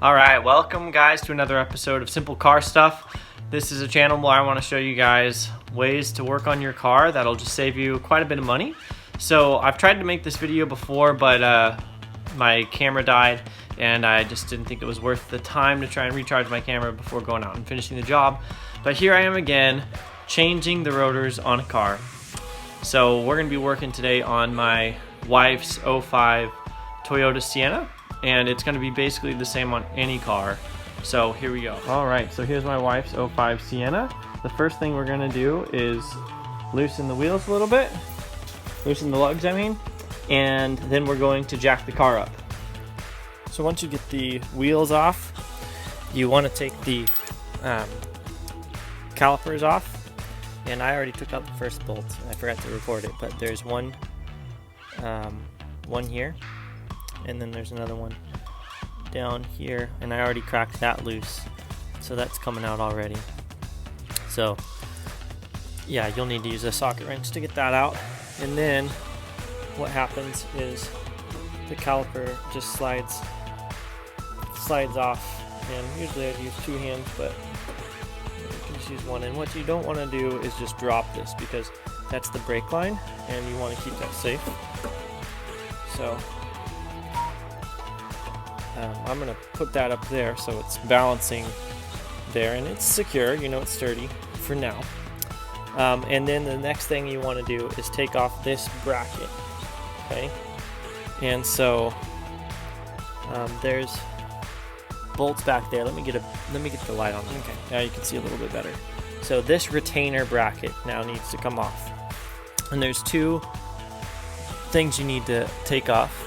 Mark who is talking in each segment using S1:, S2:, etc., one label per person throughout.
S1: Alright, welcome guys to another episode of Simple Car Stuff. This is a channel where I want to show you guys ways to work on your car that'll just save you quite a bit of money. So I've tried to make this video before, but my camera died and I just didn't think it was worth the time to try and recharge my camera before going out and finishing the job. But here I am again, changing the rotors on a car. So we're going to be working today on my wife's 05 Toyota Sienna. And it's going to be basically the same on any car. So here we go. Alright, so here's my wife's 05 Sienna. The first thing we're going to do is loosen the wheels a little bit. Loosen the lugs, I mean. And then we're going to jack the car up. So once you get the wheels off, you want to take the calipers off. And I already took out the first bolt. I forgot to record it, but there's one here. And then there's another one down here, and I already cracked that loose, so that's coming out already. So yeah, you'll need to use a socket wrench to get that out. And then what happens is the caliper just slides off, and usually I'd use two hands, but you can just use one. And what you don't want to do is just drop this, because that's the brake line and you want to keep that safe. So I'm going to put that up there so it's balancing there and it's secure, you know, it's sturdy for now. And then the next thing you want to do is take off this bracket, okay? And so there's bolts back there. Let me get the light on. Okay, now you can see a little bit better. So this retainer bracket now needs to come off. And there's two things you need to take off.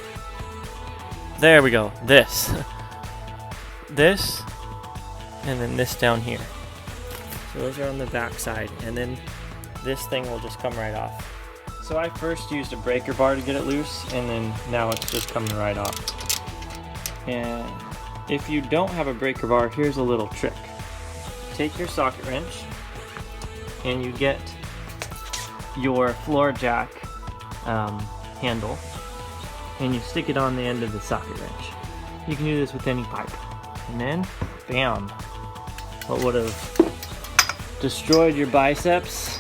S1: There we go. This, and then this down here. So those are on the back side, and then this thing will just come right off. So I first used a breaker bar to get it loose, and then now it's just coming right off. And if you don't have a breaker bar, here's a little trick. Take your socket wrench, and you get your floor jack handle, and you stick it on the end of the socket wrench. You can do this with any pipe. And then, bam! What would have destroyed your biceps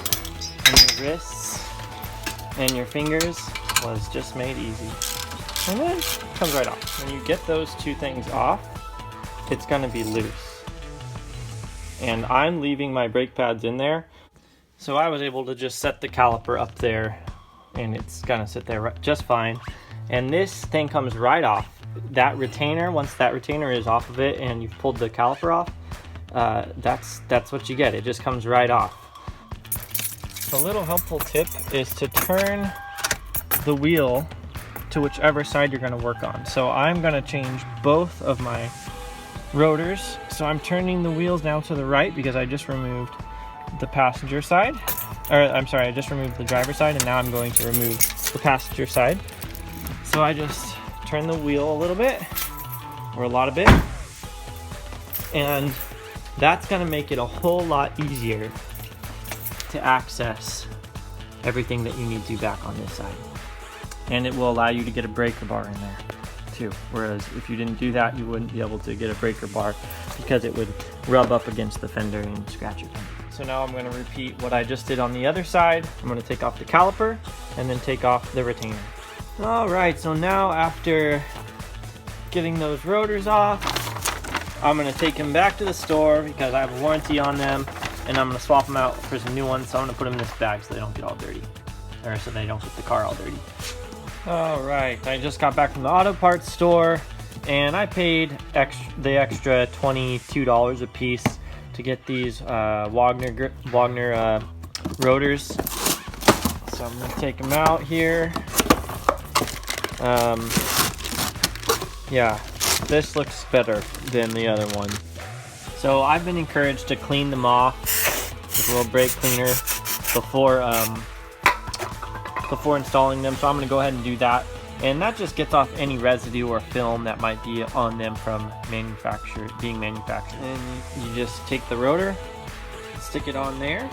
S1: and your wrists and your fingers was just made easy. And then it comes right off. When you get those two things off, it's going to be loose. And I'm leaving my brake pads in there, so I was able to just set the caliper up there, and it's going to sit there just fine. And this thing comes right off. That retainer, once that retainer is off of it and you've pulled the caliper off, that's what you get. It just comes right off. A little helpful tip is to turn the wheel to whichever side you're going to work on. So I'm going to change both of my rotors. So I'm turning the wheels now to the right because I just removed the passenger side. Or I'm sorry, I just removed the driver's side, and now I'm going to remove the passenger side. So I just turn the wheel a little bit, or a lot of it, and that's going to make it a whole lot easier to access everything that you need to back on this side. And it will allow you to get a breaker bar in there too, whereas if you didn't do that, you wouldn't be able to get a breaker bar because it would rub up against the fender and scratch your fender. So now I'm going to repeat what I just did on the other side. I'm going to take off the caliper and then take off the retainer. Alright, so now after getting those rotors off, I'm going to take them back to the store because I have a warranty on them, and I'm going to swap them out for some new ones. So I'm going to put them in this bag so they don't get all dirty, or so they don't get the car all dirty. Alright, I just got back from the auto parts store, and I paid the extra $22 a piece to get these Wagner rotors. So I'm going to take them out here. Yeah, this looks better than the other one. So I've been encouraged to clean them off with a little brake cleaner before installing them. So I'm going to go ahead and do that. And that just gets off any residue or film that might be on them from being manufactured. And you just take the rotor, stick it on there.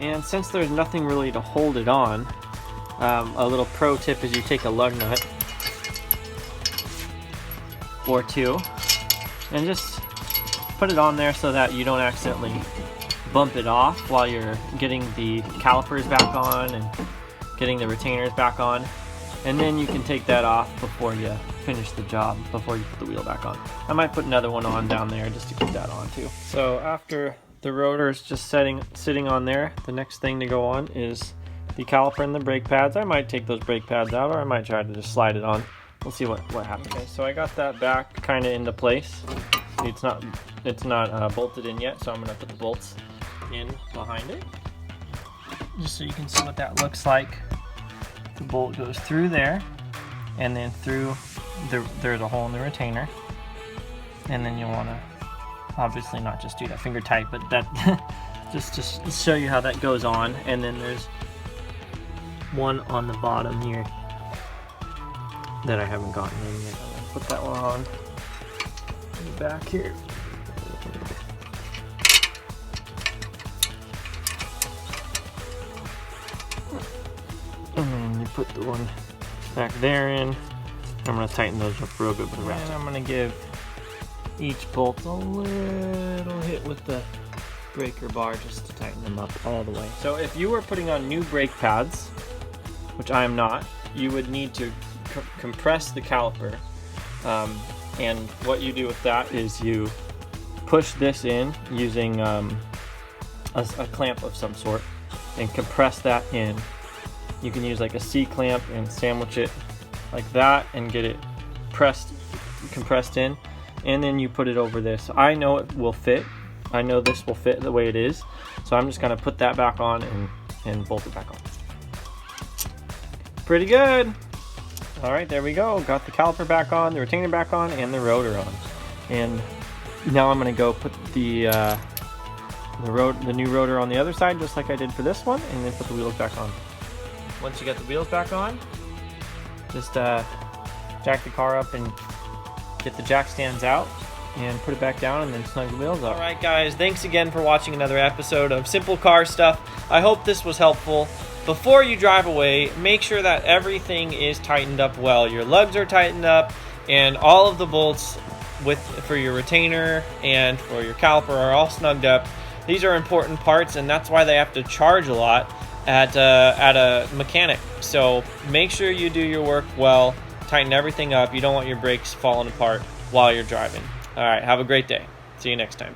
S1: And since there's nothing really to hold it on, a little pro tip is you take a lug nut or two And just put it on there so that you don't accidentally bump it off while you're getting the calipers back on and getting the retainers back on. And then you can take that off before you finish the job, before you put the wheel back on. I might put another one on down there just to keep that on too. So after the rotor's just sitting on there, the next thing to go on is the caliper and the brake pads. I might take those brake pads out, or I might try to just slide it on. We'll see what happens. Okay, so I got that back kind of into place. It's not bolted in yet, so I'm gonna put the bolts in behind it, just so you can see what that looks like. The bolt goes through there, and then through there's a hole in the retainer, and then you'll want to obviously not just do that finger tight, but that just to show you how that goes on. And then there's one on the bottom here that I haven't gotten in yet. I'm gonna put that one on in the back here. And then you put the one back there in. I'm going to tighten those up real good with the ratchet. And I'm going to give each bolt a little hit with the breaker bar just to tighten them up all the way. So if you were putting on new brake pads, which I am not, you would need to compress the caliper. And what you do with that is you push this in using a clamp of some sort and compress that in. You can use like a C-clamp and sandwich it like that and get it compressed in, and then you put it over this. I know it will fit. I know this will fit the way it is, so I'm just gonna put that back on and bolt it back on. Pretty good. All right, there we go. Got the caliper back on, the retainer back on, and the rotor on. And now I'm gonna go put the new rotor on the other side, just like I did for this one, and then put the wheels back on. Once you got the wheels back on, just jack the car up and get the jack stands out and put it back down, and then snug the wheels up. Alright guys, thanks again for watching another episode of Simple Car Stuff. I hope this was helpful. Before you drive away, make sure that everything is tightened up well. Your lugs are tightened up, and all of the bolts for your retainer and for your caliper are all snugged up. These are important parts, and that's why they have to charge a lot at a mechanic. So make sure you do your work well, tighten everything up. You don't want your brakes falling apart while you're driving. All right, have a great day. See you next time.